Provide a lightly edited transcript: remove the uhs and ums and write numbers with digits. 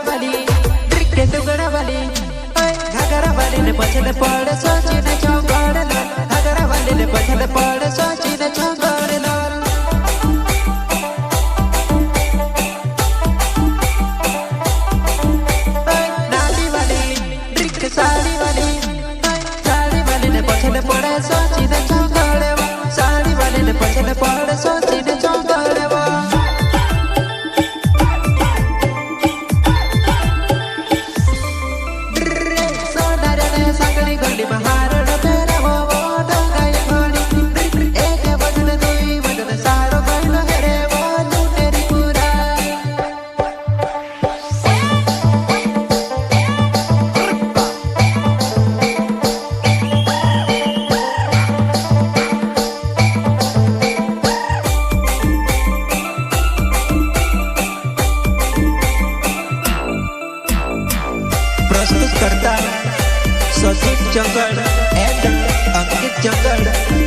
वाली ड्रिंक के टुकड़ा वाली घाघरा वाली ने पछले पड़े सोची ने चौकड़ लो घाघरा वाली ने पछले पड़े सोची ने चौकड़ लो नाली वाली ड्रिंक साड़ी वाली ने पछले पड़े सोची ने चौकड़ लो साड़ी वाली ने पछले पड़े सोची ने चौकड़ लो प्रस्तुत करता सचिन जंगड़ एंड अंकित जंगड़।